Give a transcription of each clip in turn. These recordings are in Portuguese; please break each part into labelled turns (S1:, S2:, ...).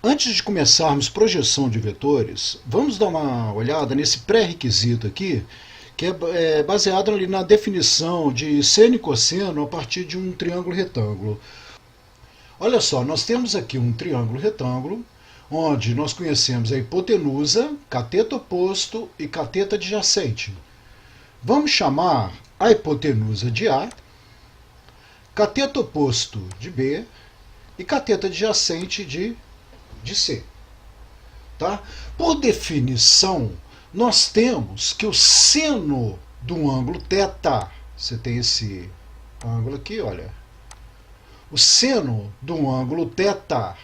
S1: Antes de começarmos projeção de vetores, vamos dar uma olhada nesse pré-requisito aqui, que é baseado ali na definição de seno e cosseno a partir de um triângulo retângulo. Olha só, nós temos aqui um triângulo retângulo, onde nós conhecemos a hipotenusa, cateto oposto e cateto adjacente. Vamos chamar a hipotenusa de A, cateto oposto de B e cateto adjacente de C. Tá? Por definição, nós temos que o seno do ângulo θ, você tem esse ângulo aqui, olha, o seno do ângulo θ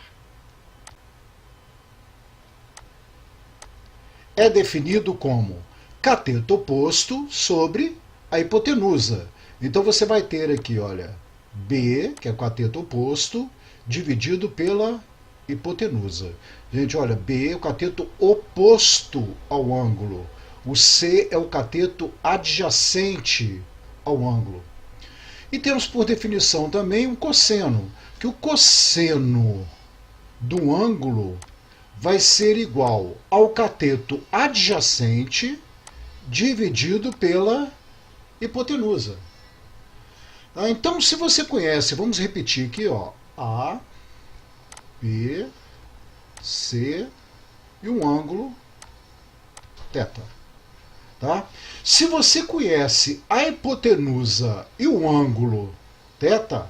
S1: é definido como cateto oposto sobre a hipotenusa. Então você vai ter aqui, olha, B, que é o cateto oposto, dividido pela hipotenusa. Gente, olha, B é o cateto oposto ao ângulo. O C é o cateto adjacente ao ângulo. E temos por definição também um cosseno, que o cosseno do ângulo vai ser igual ao cateto adjacente dividido pela hipotenusa. Então, se você conhece, vamos repetir aqui, ó, A, B, C e um ângulo θ. Tá? Se você conhece a hipotenusa e o ângulo θ,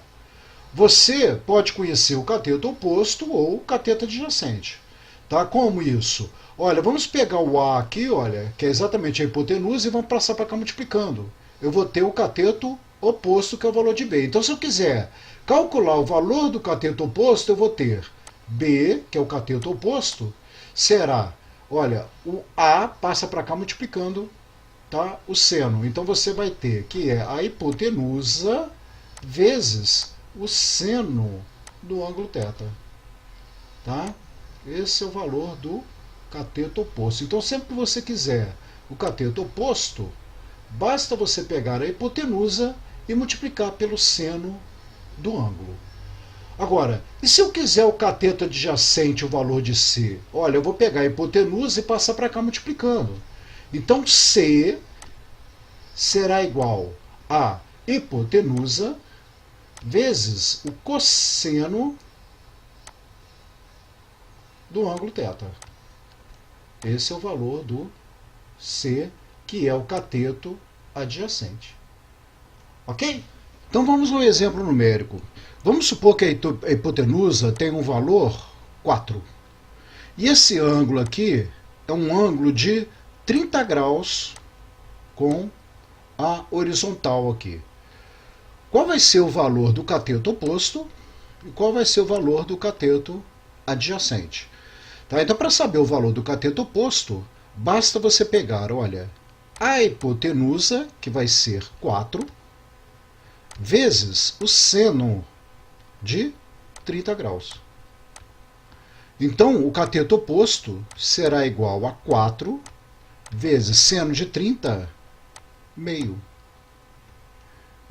S1: você pode conhecer o cateto oposto ou o cateto adjacente. Tá? Como isso? Olha, vamos pegar o A aqui, olha, que é exatamente a hipotenusa, e vamos passar para cá multiplicando. Eu vou ter o cateto oposto, que é o valor de B. Então, se eu quiser calcular o valor do cateto oposto, eu vou ter B, que é o cateto oposto, será, olha, o A passa para cá multiplicando, tá, o seno. Então você vai ter que é a hipotenusa vezes o seno do ângulo θ. Tá? Esse é o valor do cateto oposto. Então sempre que você quiser o cateto oposto, basta você pegar a hipotenusa e multiplicar pelo seno do ângulo. Agora, e se eu quiser o cateto adjacente, o valor de C? Olha, eu vou pegar a hipotenusa e passar para cá multiplicando. Então, C será igual a hipotenusa vezes o cosseno do ângulo θ. Esse é o valor do C, que é o cateto adjacente. Ok? Então vamos ao exemplo numérico. Vamos supor que a hipotenusa tem um valor 4. E esse ângulo aqui é um ângulo de 30 graus com a horizontal aqui. Qual vai ser o valor do cateto oposto e qual vai ser o valor do cateto adjacente? Tá? Então, para saber o valor do cateto oposto, basta você pegar, olha, a hipotenusa, que vai ser 4, vezes o seno de 30 graus. Então, o cateto oposto será igual a 4 vezes seno de 30, meio.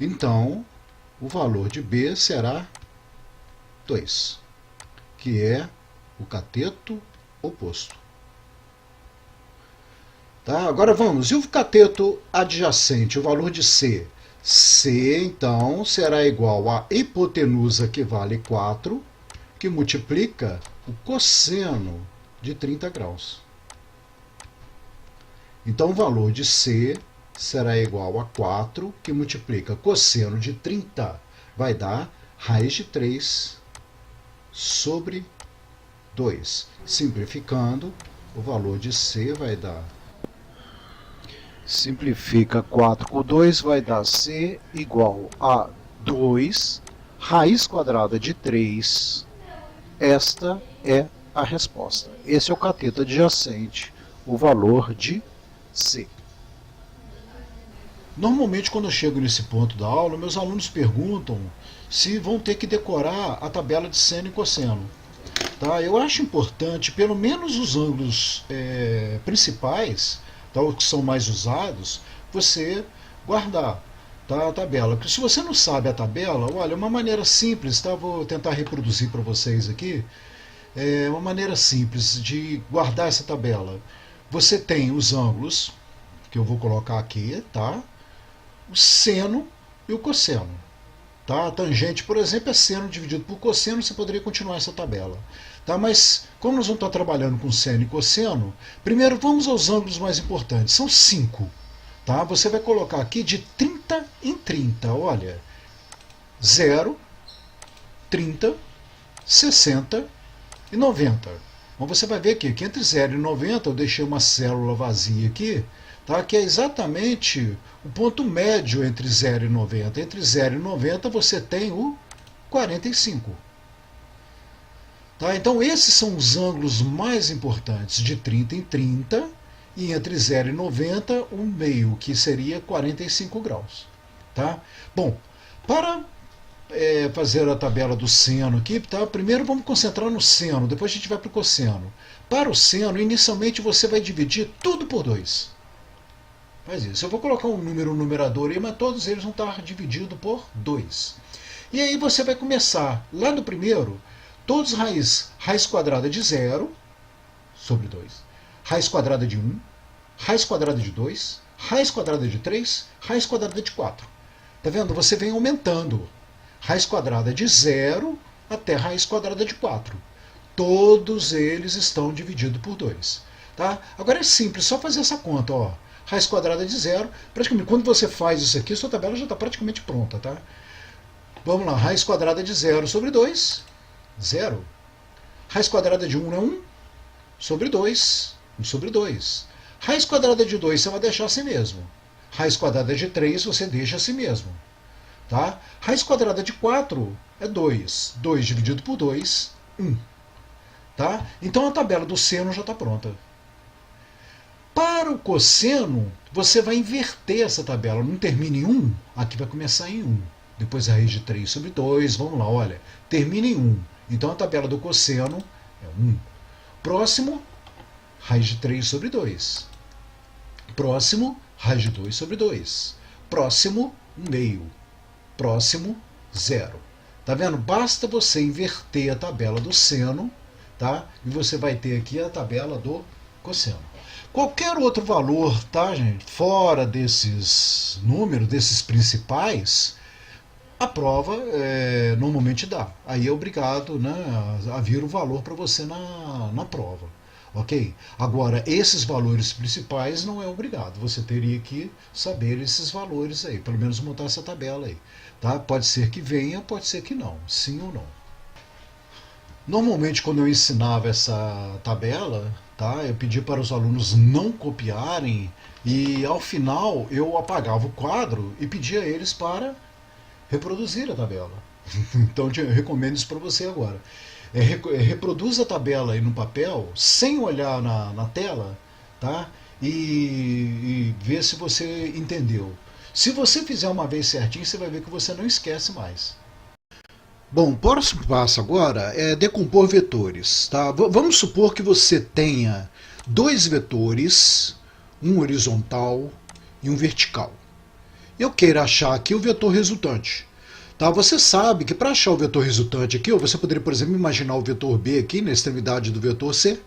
S1: Então, o valor de B será 2, que é o cateto oposto. Tá? Agora vamos, e o cateto adjacente, o valor de C? C, então, será igual a hipotenusa, que vale 4, que multiplica o cosseno de 30 graus. Então, o valor de C será igual a 4, que multiplica cosseno de 30, vai dar raiz de 3 sobre 2. Simplificando, o valor de C vai dar... Simplifica 4 com 2, vai dar C igual a 2, raiz quadrada de 3. Esta é a resposta. Esse é o cateto adjacente, o valor de C. Normalmente, quando eu chego nesse ponto da aula, meus alunos perguntam se vão ter que decorar a tabela de seno e cosseno. Tá? Eu acho importante, pelo menos os ângulos principais, tá, os que são mais usados, você guardar, tá, a tabela. Porque se você não sabe a tabela, olha, uma maneira simples, tá, vou tentar reproduzir para vocês aqui. uma maneira simples de guardar essa tabela. Você tem os ângulos, que eu vou colocar aqui, tá? O seno e o cosseno. Tá? A tangente, por exemplo, é seno dividido por cosseno, você poderia continuar essa tabela. Tá? Mas, como nós vamos estar trabalhando com seno e cosseno, primeiro vamos aos ângulos mais importantes. São 5. Tá? Você vai colocar aqui de 30 em 30. Olha, 0, 30, 60 e 90. Então você vai ver aqui que entre 0 e 90 eu deixei uma célula vazia aqui, tá? Que é exatamente o ponto médio entre 0 e 90. Entre 0 e 90 você tem o 45. Tá? Então esses são os ângulos mais importantes, de 30 em 30, e entre 0 e 90, um meio, que seria 45 graus. Tá? Bom, para fazer a tabela do seno aqui, tá? Primeiro vamos concentrar no seno, depois a gente vai para o cosseno. Para o seno, inicialmente você vai dividir tudo por 2. Faz isso. Eu vou colocar um número no numerador aí, mas todos eles vão estar divididos por 2. E aí você vai começar, lá no primeiro, todos raiz quadrada de 0 sobre 2, raiz quadrada de 1, raiz quadrada de 2, raiz quadrada de 3, raiz quadrada de 4. Tá vendo? Você vem aumentando. Raiz quadrada de 0 até raiz quadrada de 4. Todos eles estão divididos por 2. Tá? Agora é simples, só fazer essa conta. Ó. Raiz quadrada de 0, praticamente, quando você faz isso aqui, sua tabela já está praticamente pronta. Tá? Vamos lá, raiz quadrada de 0 sobre 2, 0. Raiz quadrada de 1 é 1 sobre 2, 1 sobre 2. Raiz quadrada de 2 você vai deixar assim mesmo. Raiz quadrada de 3 você deixa assim mesmo. Tá? Raiz quadrada de 4 é 2. 2 dividido por 2, 1. Tá? Então a tabela do seno já está pronta. Para o cosseno, você vai inverter essa tabela. Não termina em 1, aqui vai começar em 1. Depois a raiz de 3 sobre 2, vamos lá, olha. Termina em 1. Então a tabela do cosseno é 1. Próximo, raiz de 3 sobre 2. Próximo, raiz de 2 sobre 2. Próximo, 1 meio. Próximo, 0. Tá vendo? Basta você inverter a tabela do seno, tá? E você vai ter aqui a tabela do cosseno. Qualquer outro valor, tá, gente? Fora desses números, desses principais, a prova normalmente dá. Aí é obrigado, né, a vir o valor para você na prova. Ok? Agora, esses valores principais não é obrigado. Você teria que saber esses valores aí, pelo menos montar essa tabela aí. Tá? Pode ser que venha, pode ser que não. Sim ou não. Normalmente, quando eu ensinava essa tabela, tá, eu pedi para os alunos não copiarem e, ao final, eu apagava o quadro e pedia a eles para reproduzir a tabela. Então, eu recomendo isso para você agora. Reproduz a tabela aí no papel, sem olhar na tela, tá? E vê se você entendeu. Se você fizer uma vez certinho, você vai ver que você não esquece mais. Bom, o próximo passo agora é decompor vetores. Tá? Vamos supor que você tenha dois vetores, um horizontal e um vertical. Eu queira achar aqui o vetor resultante. Tá? Você sabe que para achar o vetor resultante aqui, você poderia, por exemplo, imaginar o vetor B aqui na extremidade do vetor C,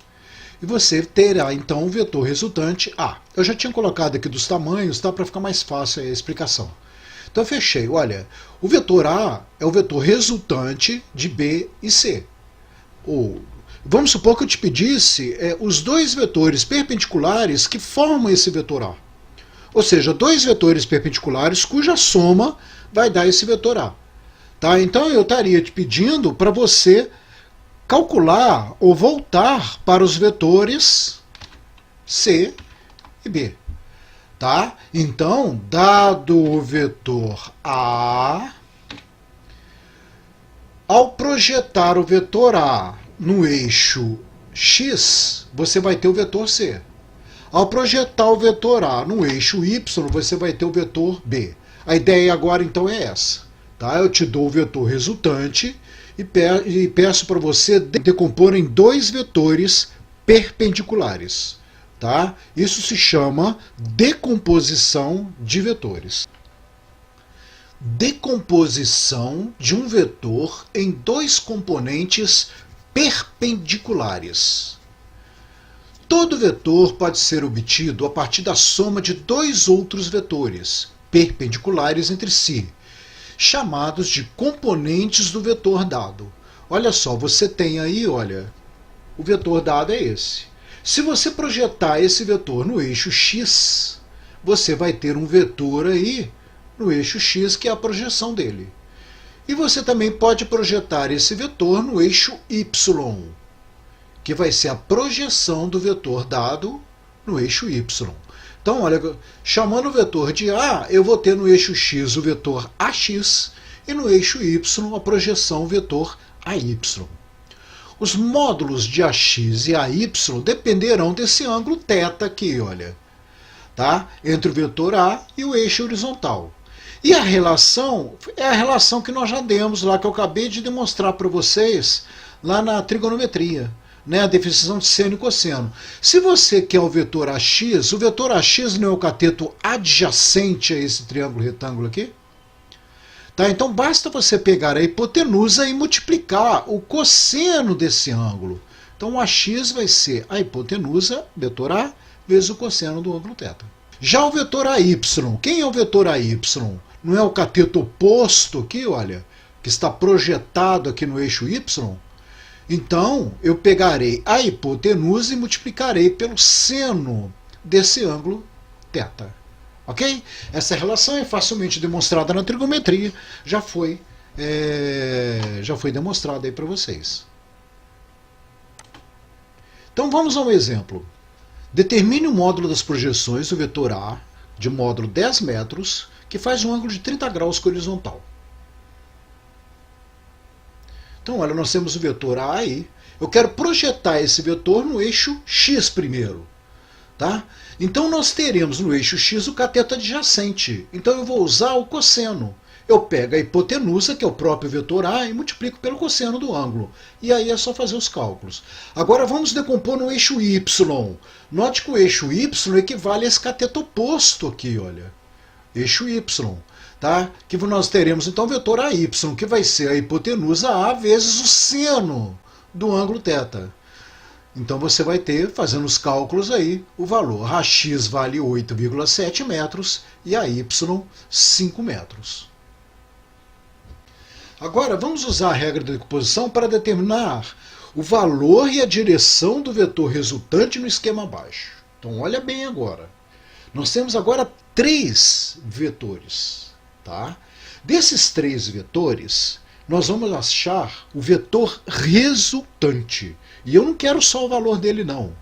S1: e você terá então o vetor resultante A. Eu já tinha colocado aqui dos tamanhos, tá, para ficar mais fácil a explicação. Então eu fechei, olha, o vetor A é o vetor resultante de B e C. Vamos supor que eu te pedisse os dois vetores perpendiculares que formam esse vetor A. Ou seja, dois vetores perpendiculares cuja soma vai dar esse vetor A. Tá? Então eu estaria te pedindo para você calcular ou voltar para os vetores C e B. Tá? Então, dado o vetor A, ao projetar o vetor A no eixo X, você vai ter o vetor C. Ao projetar o vetor A no eixo Y, você vai ter o vetor B. A ideia agora então é essa. Tá? Eu te dou o vetor resultante e peço para você decompor em dois vetores perpendiculares. Tá? Isso se chama decomposição de vetores. Decomposição de um vetor em dois componentes perpendiculares. Todo vetor pode ser obtido a partir da soma de dois outros vetores, perpendiculares entre si, chamados de componentes do vetor dado. Olha só, você tem aí, olha, o vetor dado é esse. Se você projetar esse vetor no eixo x, você vai ter um vetor aí no eixo x, que é a projeção dele. E você também pode projetar esse vetor no eixo y, que vai ser a projeção do vetor dado no eixo y. Então, olha, chamando o vetor de A, eu vou ter no eixo x o vetor AX e no eixo y a projeção vetor AY. Os módulos de AX e AY dependerão desse ângulo θ aqui, olha, tá? Entre o vetor A e o eixo horizontal. E a relação é a relação que nós já demos lá, que eu acabei de demonstrar para vocês lá na trigonometria, né? A definição de seno e cosseno. Se você quer o vetor AX não é o cateto adjacente a esse triângulo retângulo aqui? Tá? Então basta você pegar a hipotenusa e multiplicar o cosseno desse ângulo. Então o AX vai ser a hipotenusa, vetor A, vezes o cosseno do ângulo θ. Já o vetor AY, quem é o vetor AY? Não é o cateto oposto aqui, olha, que está projetado aqui no eixo Y? Então, eu pegarei a hipotenusa e multiplicarei pelo seno desse ângulo θ. Ok? Essa relação é facilmente demonstrada na trigonometria, já foi demonstrada aí para vocês. Então vamos a um exemplo. Determine o módulo das projeções do vetor A de módulo 10 metros, que faz um ângulo de 30 graus com a horizontal. Então, olha, nós temos o vetor A aí. Eu quero projetar esse vetor no eixo X primeiro. Tá? Então, nós teremos no eixo X o cateto adjacente. Então, eu vou usar o cosseno. Eu pego a hipotenusa, que é o próprio vetor A, e multiplico pelo cosseno do ângulo. E aí é só fazer os cálculos. Agora, vamos decompor no eixo Y. Note que o eixo Y equivale a esse cateto oposto aqui, olha. Eixo Y. Tá? Que nós teremos então o vetor AY, que vai ser a hipotenusa A vezes o seno do ângulo θ. Então você vai ter, fazendo os cálculos aí, o valor. AX vale 8,7 metros e AY 5 metros. Agora vamos usar a regra da decomposição para determinar o valor e a direção do vetor resultante no esquema abaixo. Então olha bem agora. Nós temos agora 3 vetores. Tá? Desses 3 vetores, nós vamos achar o vetor resultante. E eu não quero só o valor dele, não.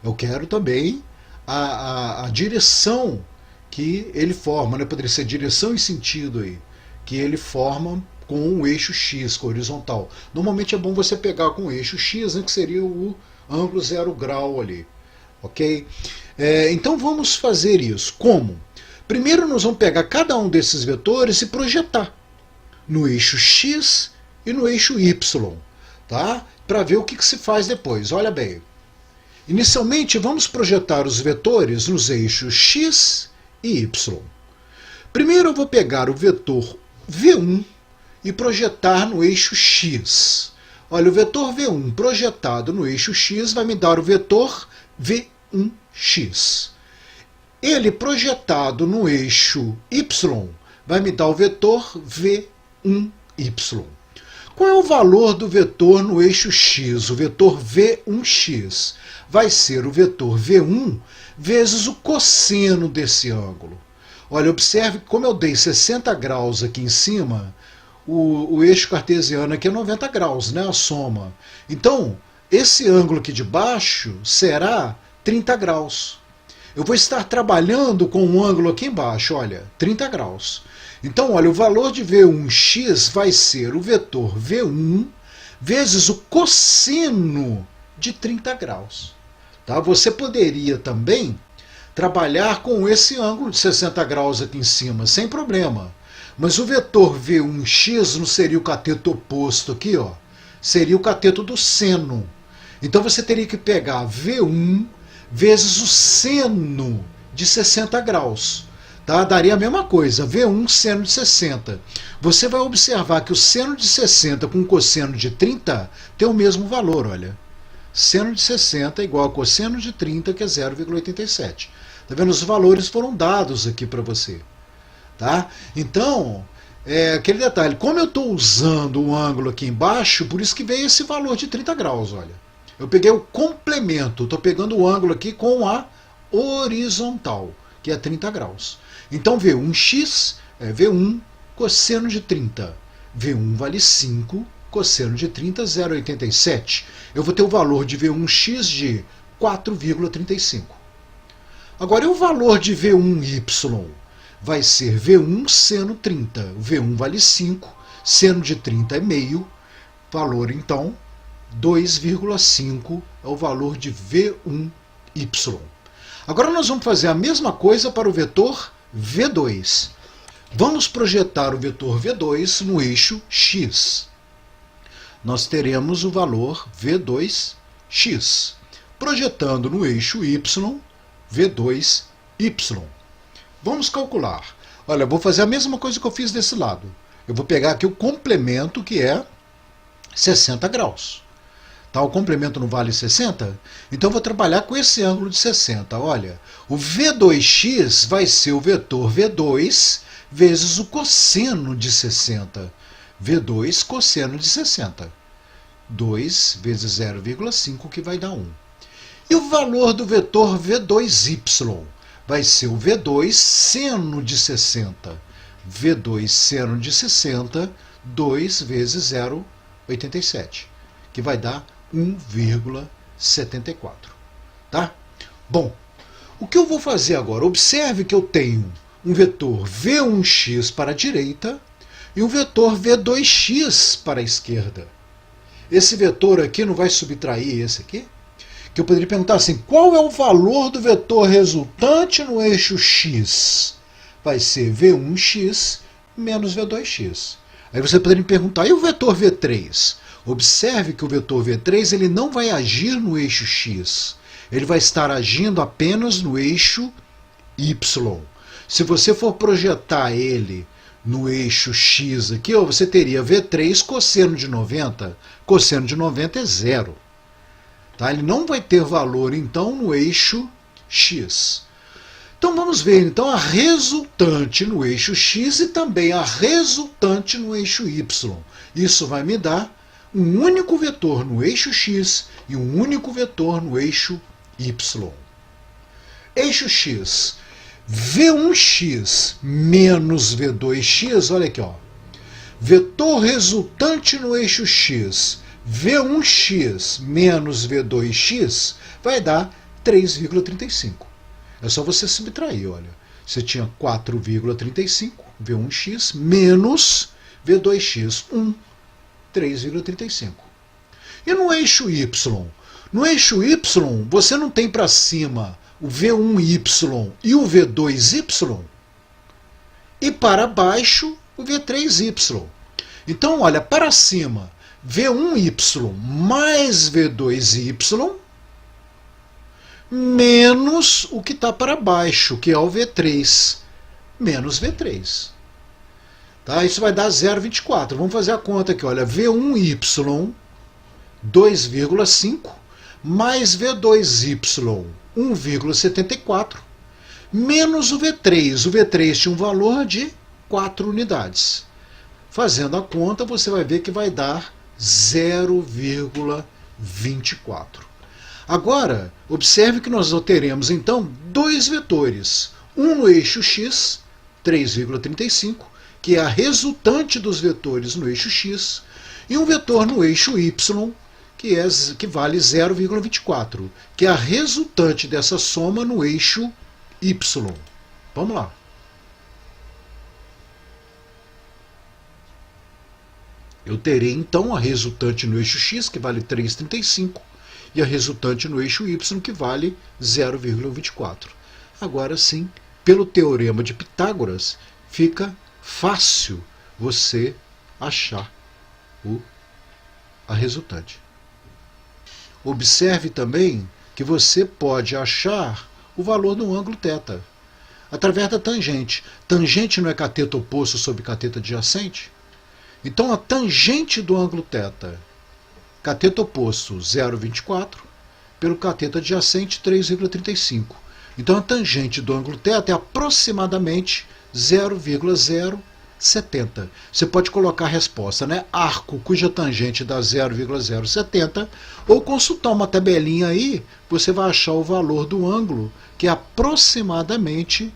S1: Eu quero também a direção que ele forma, né? Poderia ser direção e sentido aí, que ele forma com o eixo X, com a horizontal. Normalmente é bom você pegar com o eixo X, né, que seria o ângulo 0 grau ali. Ok? Então vamos fazer isso. Como? Primeiro nós vamos pegar cada um desses vetores e projetar no eixo X e no eixo Y, tá? Para ver o que se faz depois. Olha bem. Inicialmente vamos projetar os vetores nos eixos X e Y. Primeiro eu vou pegar o vetor V1 e projetar no eixo X. Olha, o vetor V1 projetado no eixo X vai me dar o vetor V1x. Ele projetado no eixo Y vai me dar o vetor V1y. Qual é o valor do vetor no eixo X? O vetor V1x vai ser o vetor V1 vezes o cosseno desse ângulo. Olha, observe que como eu dei 60 graus aqui em cima, o eixo cartesiano aqui é 90 graus, né, a soma. Então, esse ângulo aqui de baixo será 30 graus. Eu vou estar trabalhando com um ângulo aqui embaixo, olha, 30 graus. Então, olha, o valor de V1x vai ser o vetor V1 vezes o cosseno de 30 graus. Tá? Você poderia também trabalhar com esse ângulo de 60 graus aqui em cima, sem problema. Mas o vetor V1x não seria o cateto oposto aqui, ó, seria o cateto do seno. Então você teria que pegar V1 vezes o seno de 60 graus. Tá? Daria a mesma coisa, V1 seno de 60. Você vai observar que o seno de 60 com o cosseno de 30 tem o mesmo valor, olha. Seno de 60 é igual a cosseno de 30, que é 0,87. Tá vendo? Os valores foram dados aqui para você. Tá? Então, aquele detalhe, como eu estou usando o ângulo aqui embaixo, por isso que veio esse valor de 30 graus, olha. Eu peguei o complemento, estou pegando o ângulo aqui com a horizontal, que é 30 graus. Então, V1x é V1 cosseno de 30. V1 vale 5, cosseno de 30, 0,87. Eu vou ter o valor de V1x de 4,35. Agora, e o valor de V1y? Vai ser V1 seno 30. V1 vale 5, seno de 30 é meio, valor, então, 2,5 é o valor de V1y. Agora nós vamos fazer a mesma coisa para o vetor V2. Vamos projetar o vetor V2 no eixo x. Nós teremos o valor V2x. Projetando no eixo y, V2y. Vamos calcular. Olha, eu vou fazer a mesma coisa que eu fiz desse lado. Eu vou pegar aqui o complemento, que é 60 graus. Tá, o complemento não vale 60? Então eu vou trabalhar com esse ângulo de 60. Olha, o V2x vai ser o vetor V2 vezes o cosseno de 60. V2 cosseno de 60. 2 vezes 0,5, que vai dar 1. E o valor do vetor V2y vai ser o V2 seno de 60. V2 seno de 60, 2 vezes 0,87, que vai dar 1,74. Tá? Bom, o que eu vou fazer agora? Observe que eu tenho um vetor V1x para a direita e um vetor V2x para a esquerda. Esse vetor aqui não vai subtrair esse aqui? Que eu poderia perguntar assim, qual é o valor do vetor resultante no eixo x? Vai ser V1x menos V2x. Aí você poderia me perguntar, e o vetor V3? Observe que o vetor V3 ele não vai agir no eixo x. Ele vai estar agindo apenas no eixo y. Se você for projetar ele no eixo x aqui, você teria V3 cosseno de 90. Cosseno de 90 é zero. Tá? Ele não vai ter valor, então, no eixo x. Então vamos ver então a resultante no eixo x e também a resultante no eixo y. Isso vai me dar um único vetor no eixo x e um único vetor no eixo y. Eixo x, V1x menos V2x, olha aqui, ó. Vetor resultante no eixo x, V1x menos V2x, vai dar 3,35. É só você subtrair, olha. Você tinha 4,35, V1x, menos V2x, 1, 3,35. E no eixo y? No eixo y, você não tem para cima o V1y e o V2y, e para baixo o V3y. Então, olha, para cima, V1y mais V2y menos o que está para baixo, que é o V3, menos V3. Tá? Isso vai dar 0,24. Vamos fazer a conta aqui. Olha, V1y 2,5 mais V2y 1,74 menos o V3. O V3 tinha um valor de 4 unidades. Fazendo a conta, você vai ver que vai dar 0,24. Agora, observe que nós teremos, então, dois vetores. Um no eixo x, 3,35, que é a resultante dos vetores no eixo x, e um vetor no eixo y, que vale 0,24, que é a resultante dessa soma no eixo y. Vamos lá. Eu terei, então, a resultante no eixo x, que vale 3,35, e a resultante no eixo y, que vale 0,24. Agora sim, pelo teorema de Pitágoras, fica fácil você achar a resultante. Observe também que você pode achar o valor do ângulo θ. Através da tangente. Tangente não é cateto oposto sobre cateto adjacente? Então a tangente do ângulo θ, cateto oposto 0,24, pelo cateto adjacente 3,35. Então a tangente do ângulo θ é aproximadamente 0,070. Você pode colocar a resposta, né? Arco cuja tangente dá 0,070, ou consultar uma tabelinha aí, você vai achar o valor do ângulo, que é aproximadamente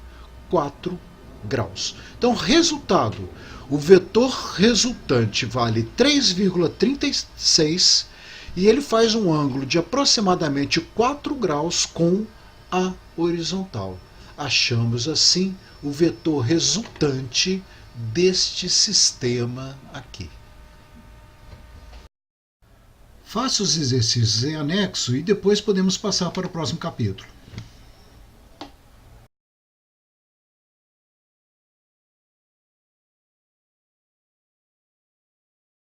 S1: 4 graus. Então, resultado, o vetor resultante vale 3,36 e ele faz um ângulo de aproximadamente 4 graus com a horizontal. Achamos assim o vetor resultante deste sistema aqui. Faça os exercícios em anexo e depois podemos passar para o próximo capítulo.